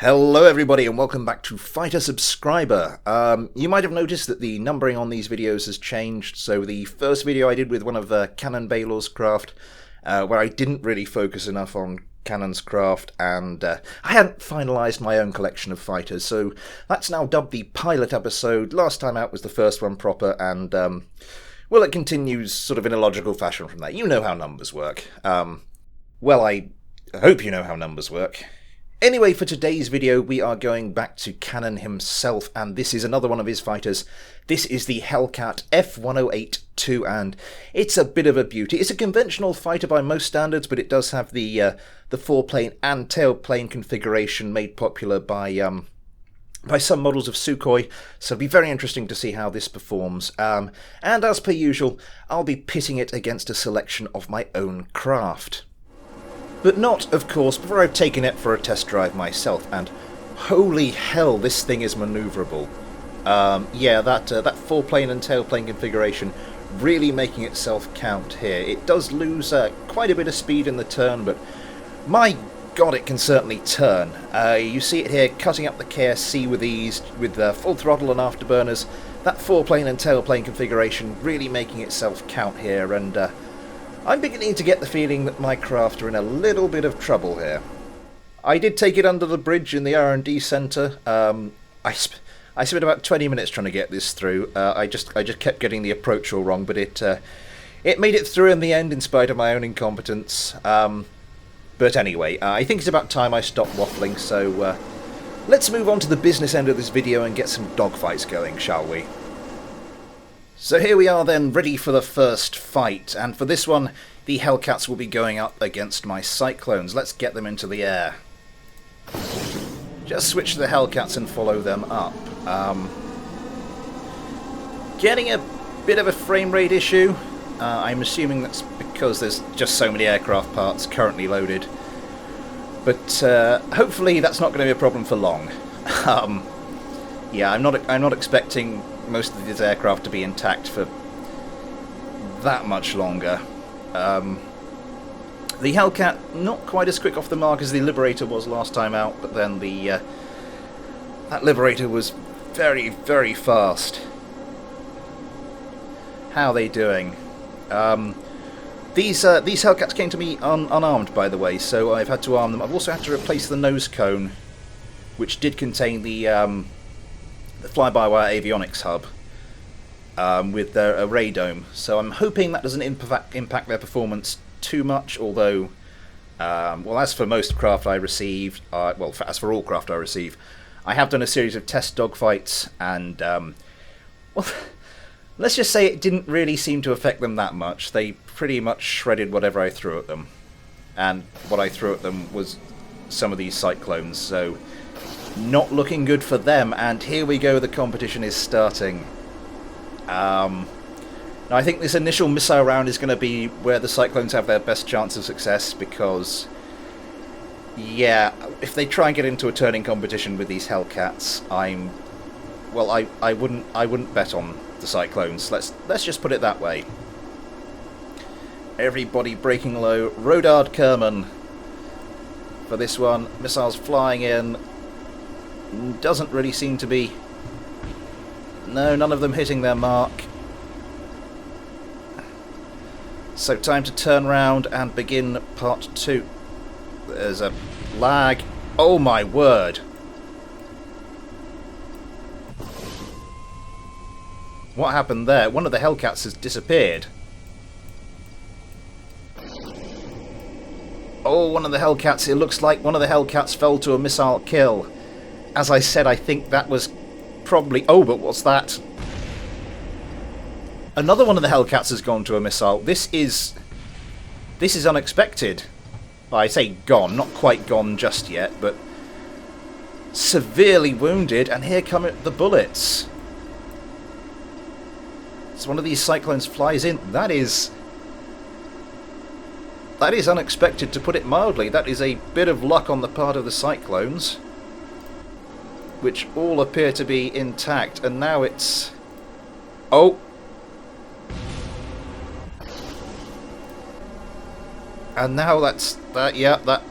Hello everybody and welcome back to Fighter Subscriber. You might have noticed that the numbering on these videos has changed. So the first video I did with one of Canon Baylor's craft, where I didn't really focus enough on Canon's craft, and I hadn't finalised my own collection of fighters, so that's now dubbed the pilot episode. Last time out was the first one proper, and well, it continues sort of in a logical fashion from there. You know how numbers work. Well, I hope you know how numbers work. Anyway, for today's video, we are going back to Canon himself, and this is another one of his fighters. This is the Hellcat F-108-2, and it's a bit of a beauty. It's a conventional fighter by most standards, but it does have the foreplane and tailplane configuration made popular by some models of Sukhoi, so it'll be very interesting to see how this performs. And as per usual, I'll be pitting it against a selection of my own craft. But not, of course, before I've taken it for a test drive myself, and holy hell, this thing is manoeuvrable. Yeah, that foreplane and tailplane configuration really making itself count here. It does lose quite a bit of speed in the turn, but my god, it can certainly turn. You see it here, cutting up the KSC with ease, with full throttle and afterburners. That foreplane and tailplane configuration really making itself count here, and I'm beginning to get the feeling that my craft are in a little bit of trouble here. I did take it under the bridge in the R&D centre. I spent about 20 minutes trying to get this through. I just kept getting the approach all wrong, but it made it through in the end in spite of my own incompetence. But anyway, I think it's about time I stopped waffling, so let's move on to the business end of this video and get some dogfights going, shall we? So here we are then, ready for the first fight, and for this one, the Hellcats will be going up against my Cyclones. Let's get them into the air. Just switch to the Hellcats and follow them up. Getting a bit of a frame rate issue. I'm assuming that's because there's just so many aircraft parts currently loaded. But hopefully that's not going to be a problem for long. Yeah, I'm not expecting most of these aircraft to be intact for that much longer. The Hellcat not quite as quick off the mark as the Liberator was last time out, but then that Liberator was very, very fast. How are they doing? These Hellcats came to me unarmed, by the way, so I've had to arm them. I've also had to replace the nose cone, which did contain the fly-by-wire avionics hub with their array dome, so I'm hoping that doesn't impact their performance too much, although well, as for most craft I received, as for all craft I receive, I have done a series of test dogfights, and well, let's just say it didn't really seem to affect them that much. They pretty much shredded whatever I threw at them, and what I threw at them was some of these Cyclones, so not looking good for them. And here we go, the competition is starting. Now I think this initial missile round is going to be where the Cyclones have their best chance of success, because yeah, if they try and get into a turning competition with these Hellcats, I wouldn't bet on the Cyclones. Let's just put it that way. Everybody braking low. Rodard Kerman for this one. Missiles flying in. Doesn't really seem to be... No, none of them hitting their mark. So time to turn round and begin part 2. There's a lag. Oh my word. What happened there? One of the Hellcats has disappeared. Oh, one of the Hellcats. It looks like one of the Hellcats fell to a missile kill. As I said, I think that was probably... Oh, but what's that? Another one of the Hellcats has gone to a missile. This is unexpected. Well, I say gone, not quite gone just yet, but severely wounded, and here come the bullets. So one of these Cyclones flies in. That is unexpected, to put it mildly. That is a bit of luck on the part of the Cyclones, which all appear to be intact, and now it's... Oh! And now that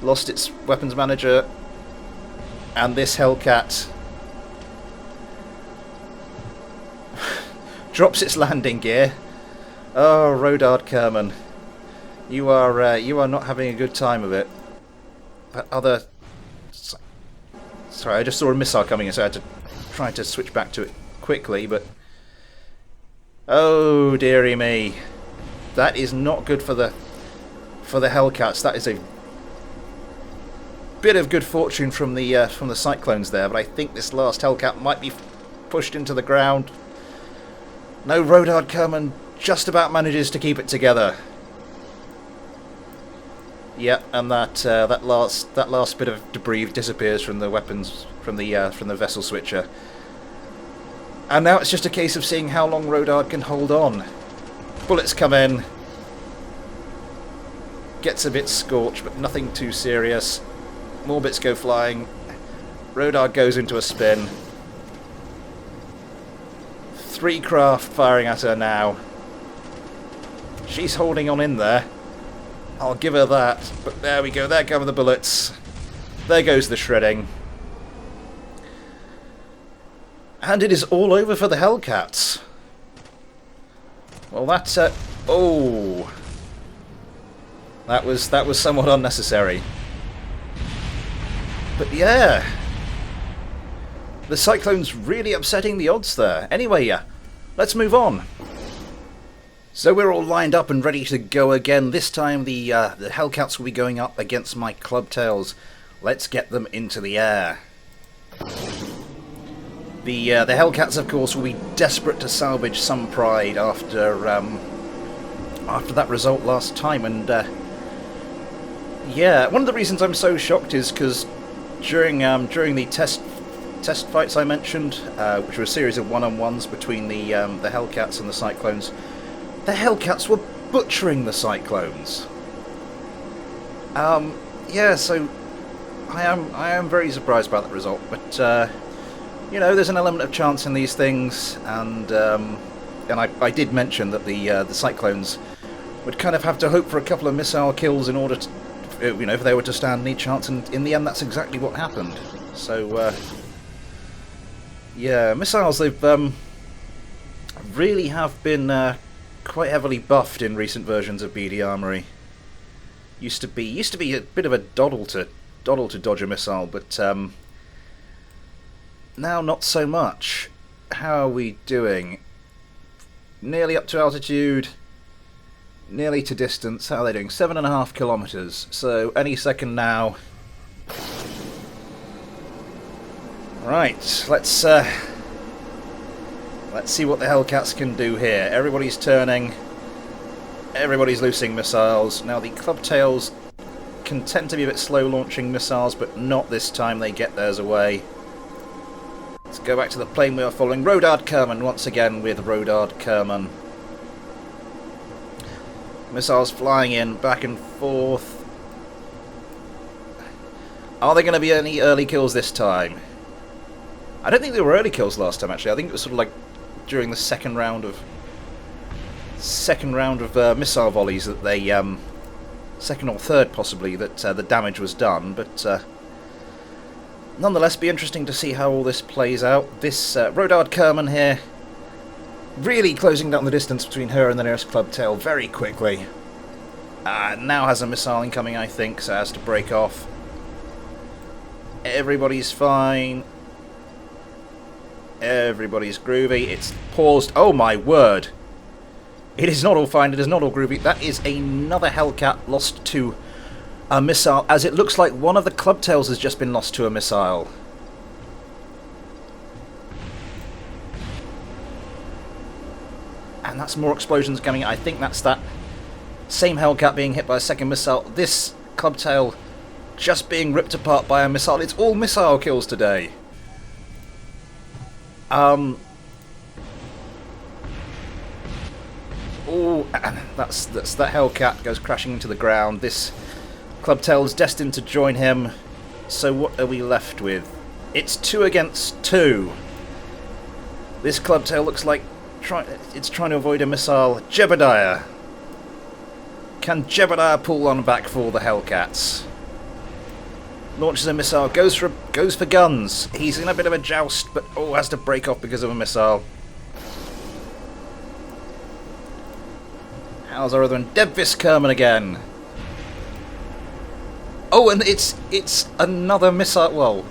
lost its weapons manager. And this Hellcat drops its landing gear. Oh, Rodard Kerman, you are not having a good time of it. That other... Sorry, I just saw a missile coming in, so I had to try to switch back to it quickly, but... Oh, dearie me. That is not good for the Hellcats. That is a bit of good fortune from the Cyclones there, but I think this last Hellcat might be pushed into the ground. No, Rodard Kerman just about manages to keep it together. Yep, and that last bit of debris disappears from the weapons from the vessel switcher. And now it's just a case of seeing how long Rodard can hold on. Bullets come in. Gets a bit scorched, but nothing too serious. More bits go flying. Rodard goes into a spin. 3 craft firing at her now. She's holding on in there. I'll give her that. But there we go. There go the bullets. There goes the shredding. And it is all over for the Hellcats. Well, that's oh, that was somewhat unnecessary. But yeah, the Cyclones really upsetting the odds there. Anyway, let's move on. So we're all lined up and ready to go again. This time the Hellcats will be going up against my Clubtails. Let's get them into the air. The Hellcats, of course, will be desperate to salvage some pride after that result last time, and yeah, one of the reasons I'm so shocked is because during the test fights I mentioned, which were a series of one-on-ones between the Hellcats and the Cyclones, the Hellcats were butchering the Cyclones. Yeah, so I am very surprised about that result, but. You know, there's an element of chance in these things, and I did mention that the Cyclones would kind of have to hope for a couple of missile kills in order to, you know, if they were to stand any chance, and in the end that's exactly what happened. So, yeah, missiles, they've really have been quite heavily buffed in recent versions of BD Armory. Used to be a bit of a doddle to dodge a missile, but now not so much. How are we doing? Nearly up to altitude, nearly to distance. How are they doing? 7.5 kilometers. So any second now. Right, let's see what the Hellcats can do here. Everybody's turning. Everybody's loosing missiles. Now the Clubtails can tend to be a bit slow launching missiles, but not this time. They get theirs away. Let's go back to the plane we are following. Rodard Kerman once again with Rodard Kerman. Missiles flying in, back and forth. Are there going to be any early kills this time? I don't think there were early kills last time, actually. I think it was sort of like during the second round of missile volleys that they second or third possibly that the damage was done, but nonetheless, be interesting to see how all this plays out. This Rodard Kerman here, really closing down the distance between her and the nearest Clubtail very quickly. Now has a missile incoming, I think, so has to break off. Everybody's fine. Everybody's groovy. It's paused. Oh my word! It is not all fine. It is not all groovy. That is another Hellcat lost to a missile, as it looks like one of the Clubtails has just been lost to a missile. And that's more explosions coming. I think that's that same Hellcat being hit by a second missile. This Clubtail just being ripped apart by a missile. It's all missile kills today. Oh, that's that Hellcat goes crashing into the ground. This Clubtail is destined to join him. So what are we left with? It's 2 against 2. This Clubtail looks like it's trying to avoid a missile. Jebediah. Can Jebediah pull one back for the Hellcats? Launches a missile, goes for guns. He's in a bit of a joust, but has to break off because of a missile. How's our other one? Debvis Kerman again. Oh, and it's another missile. Well,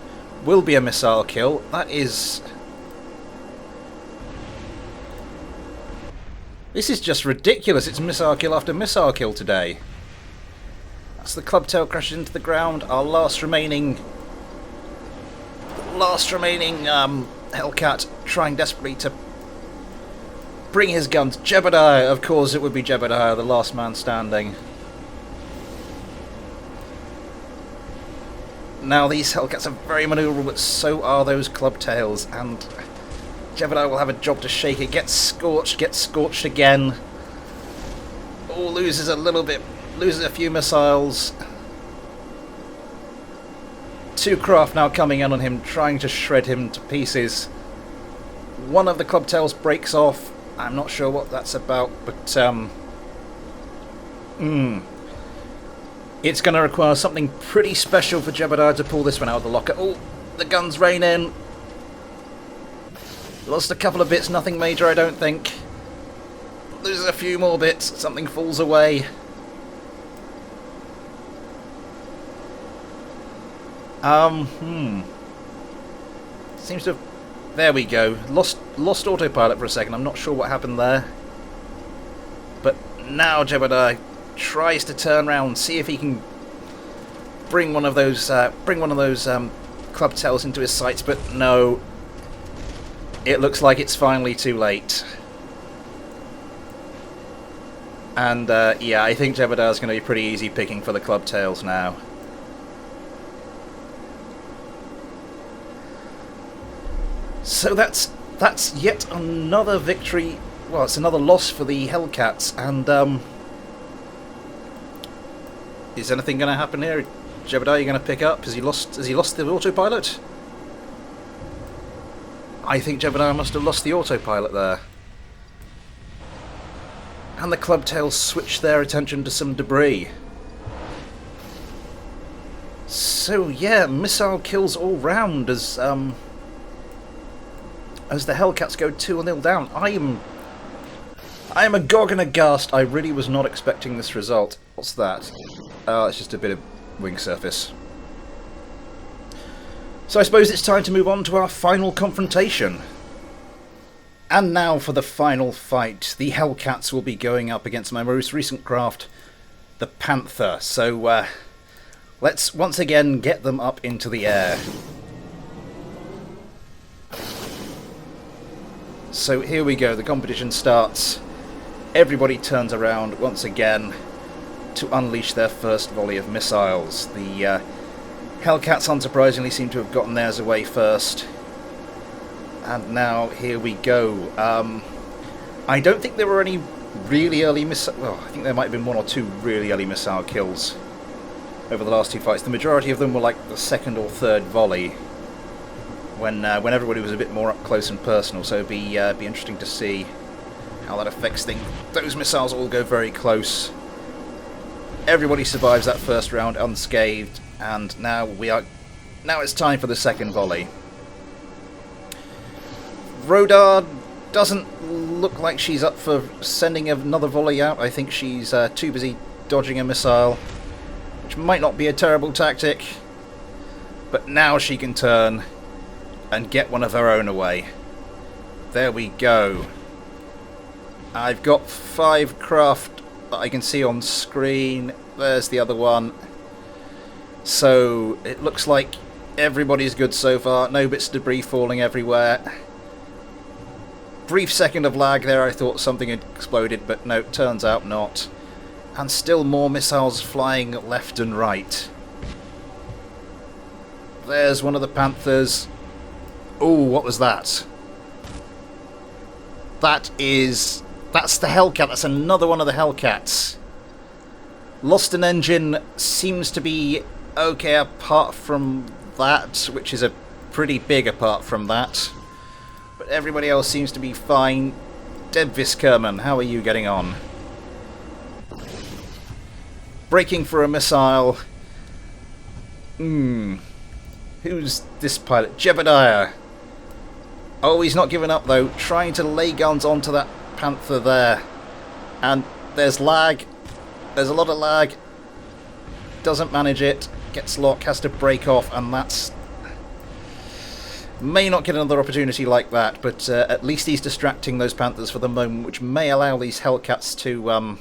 will be a missile kill. That is. This is just ridiculous. It's missile kill after missile kill today. That's the Clubtail crashes into the ground. Our last remaining Hellcat trying desperately to bring his guns. Jebediah, of course it would be Jebediah, the last man standing. Now these Hellcats are very manoeuvrable, but so are those Clubtails, and Jebediah will have a job to shake it. Gets scorched again. Oh, loses a few missiles. Two craft now coming in on him, trying to shred him to pieces. One of the Clubtails breaks off. I'm not sure what that's about, but it's going to require something pretty special for Jebediah to pull this one out of the locker. Oh, the guns rain in. Lost a couple of bits, nothing major I don't think. Loses a few more bits, something falls away. Seems to have... There we go. Lost autopilot for a second. I'm not sure what happened there. But now Jebediah tries to turn around, see if he can bring one of those Clubtails into his sights, but no. It looks like it's finally too late. And yeah, I think Jebediah's going to be pretty easy picking for the Clubtails now. So that's yet another victory. Well, it's another loss for the Hellcats, and is anything going to happen here? Jebediah, you going to pick up? Has he lost the autopilot? I think Jebediah must have lost the autopilot there. And the Clubtails switch their attention to some debris. So yeah, missile kills all round as the Hellcats go 2-0 down. I am agog and aghast. I really was not expecting this result. What's that? Oh, it's just a bit of wing surface. So I suppose it's time to move on to our final confrontation. And now for the final fight. The Hellcats will be going up against my most recent craft, the Panther. So let's once again get them up into the air. So here we go, the competition starts. Everybody turns around once again to unleash their first volley of missiles. The Hellcats unsurprisingly seem to have gotten theirs away first. And now here we go. I don't think there were any really early well, I think there might have been one or two really early missile kills over the last two fights. The majority of them were like the second or third volley, when everybody was a bit more up close and personal. So it'd be interesting to see how that affects things. Those missiles all go very close. Everybody survives that first round unscathed, and now it's time for the second volley. Rodard doesn't look like she's up for sending another volley out. I think she's too busy dodging a missile, which might not be a terrible tactic, but now she can turn and get one of her own away. There we go. I've got 5 craft that I can see on screen. There's the other one. So it looks like everybody's good so far. No bits of debris falling everywhere. Brief second of lag there, I thought something had exploded, but no, turns out not. And still more missiles flying left and right. There's one of the Panthers. Oh, what was that? That's the Hellcat. That's another one of the Hellcats. Lost an engine, seems to be okay apart from that, which is a pretty big apart from that. But everybody else seems to be fine. Debvis Kerman, how are you getting on? Braking for a missile. Who's this pilot? Jebediah. Oh, he's not giving up though. Trying to lay guns onto that Panther there. And there's lag. There's a lot of lag. Doesn't manage it. Gets locked, has to break off, and that's... May not get another opportunity like that, but at least he's distracting those Panthers for the moment, which may allow these Hellcats to...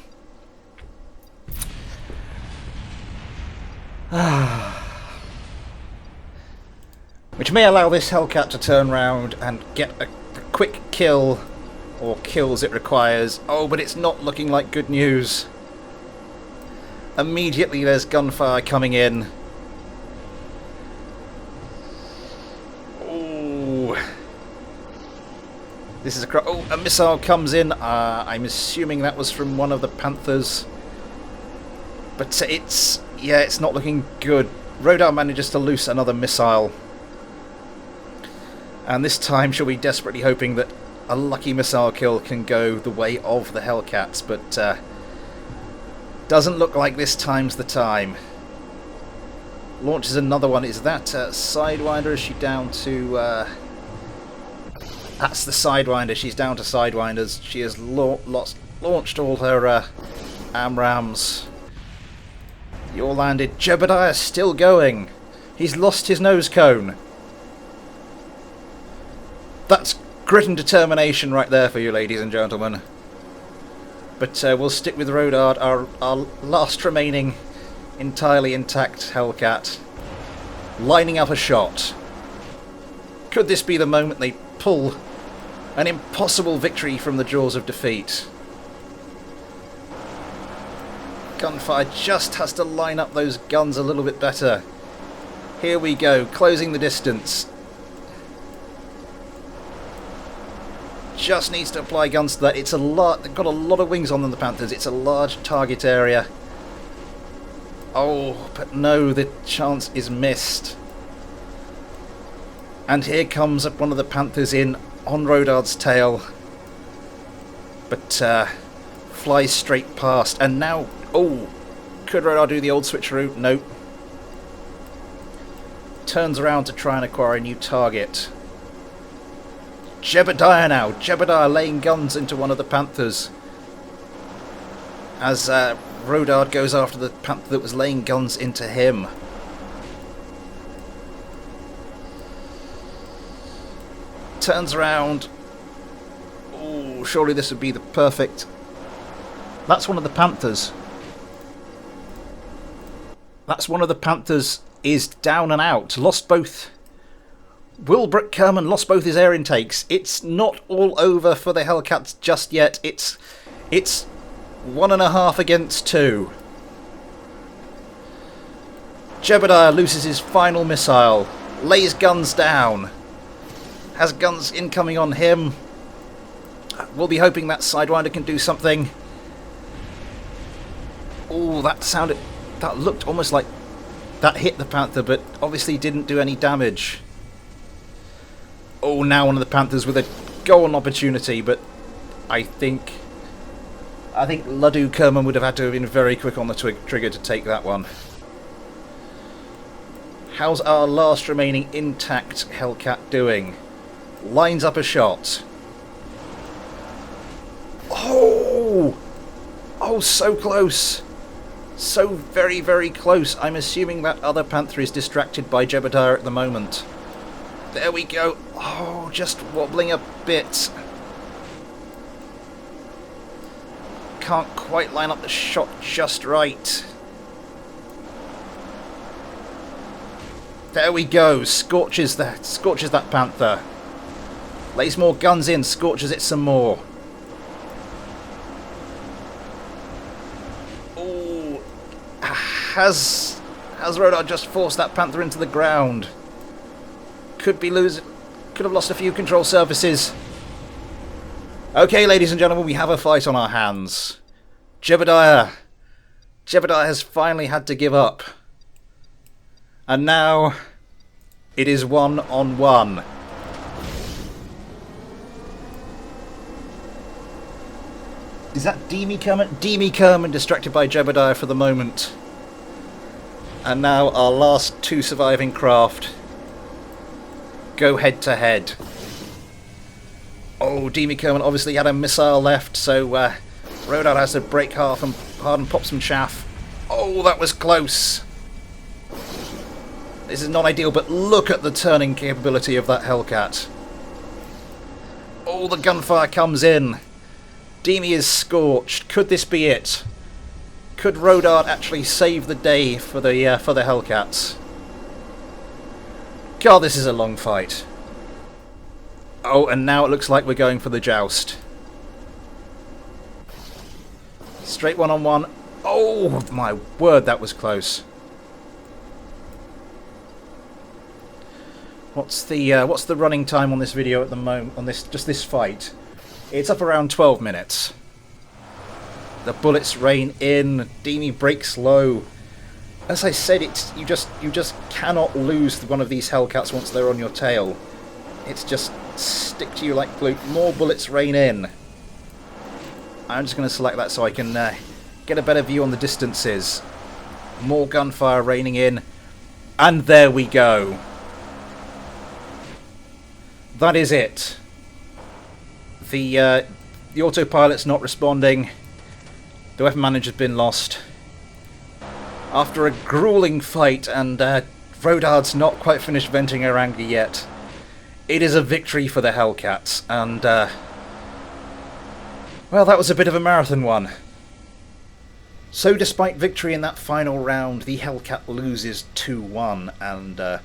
which may allow this Hellcat to turn round and get a quick kill, or kills it requires. Oh, but it's not looking like good news. Immediately there's gunfire coming in. This is a missile comes in. I'm assuming that was from one of the Panthers. But it's not looking good. Rodar manages to loose another missile. And this time she'll be desperately hoping that a lucky missile kill can go the way of the Hellcats. But doesn't look like this time's the time. Launches another one. Is that Sidewinder? Is she down to... That's the Sidewinder. She's down to Sidewinders. She has launched all her AMRAAMs. You're landed. Jebediah still going. He's lost his nose cone. That's grit and determination right there for you, ladies and gentlemen. But we'll stick with Rodard, our last remaining entirely intact Hellcat. Lining up a shot. Could this be the moment they pull an impossible victory from the jaws of defeat? Gunfire just has to line up those guns a little bit better. Here we go, closing the distance. Just needs to apply guns to that. It's a lot. They've got a lot of wings on them, the Panthers. It's a large target area. Oh, but no, the chance is missed. And here comes one of the Panthers in on Rodard's tail. But flies straight past. And now, oh, could Rodard do the old switcheroo? Nope. Turns around to try and acquire a new target. Jebediah now. Jebediah laying guns into one of the Panthers. As Rodard goes after the Panther that was laying guns into him. Turns around. Oh, surely this would be the perfect... That's one of the Panthers. That's one of the Panthers is down and out. Lost both... Wilbert Kerman lost both his air intakes. It's not all over for the Hellcats just yet. It's 1.5 against 2. Jebediah loses his final missile. Lays guns down. Has guns incoming on him. We'll be hoping that Sidewinder can do something. Oh, that looked almost like that hit the Panther, but obviously didn't do any damage. Oh, now one of the Panthers with a goal opportunity, but I think Luddu Kerman would have had to have been very quick on the trigger to take that one. How's our last remaining intact Hellcat doing? Lines up a shot. Oh! Oh, so close. So very, very close. I'm assuming that other Panther is distracted by Jebediah at the moment. There we go. Oh, just wobbling a bit. Can't quite line up the shot just right. There we go. Scorches that Panther. Lays more guns in, scorches it some more. Oh, has Rodard just forced that Panther into the ground? Could have lost a few control surfaces. Okay, ladies and gentlemen, we have a fight on our hands. Jebediah has finally had to give up. And now it is 1-on-1. Is that Demi Kerman? Demi Kerman distracted by Jebediah for the moment. And now our last two surviving craft go head to head. Oh, Demi Kerman obviously had a missile left, so Rodard has to break hard and pop some chaff. Oh, that was close. This is not ideal, but look at the turning capability of that Hellcat. Oh, the gunfire comes in. Demi is scorched. Could this be it? Could Rodard actually save the day for the Hellcats? God, this is a long fight. Oh, and now it looks like we're going for the joust. Straight one-on-one. Oh, my word, that was close. What's the running time on this video at the moment, on this fight? It's up around 12 minutes. The bullets rain in, Demi breaks low. As I said, you just cannot lose one of these Hellcats once they're on your tail. It's just stick to you like glue. More bullets rain in. I'm just going to select that so I can get a better view on the distances. More gunfire raining in. And there we go. That is it. The autopilot's not responding. The weapon manager's been lost. After a grueling fight, and Rodard's not quite finished venting her anger yet, it is a victory for the Hellcats, and well, that was a bit of a marathon one. So despite victory in that final round, the Hellcat loses 2-1, and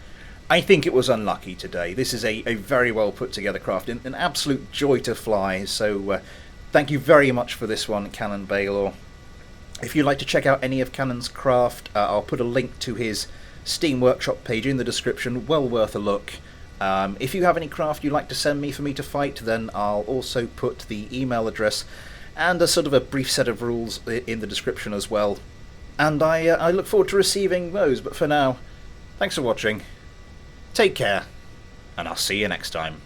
I think it was unlucky today. This is a very well put together craft, an absolute joy to fly, so thank you very much for this one, Canon Baylor. If you'd like to check out any of Canon's craft, I'll put a link to his Steam Workshop page in the description, well worth a look. If you have any craft you'd like to send me for me to fight, then I'll also put the email address and a sort of a brief set of rules in the description as well. And I look forward to receiving those, but for now, thanks for watching, take care, and I'll see you next time.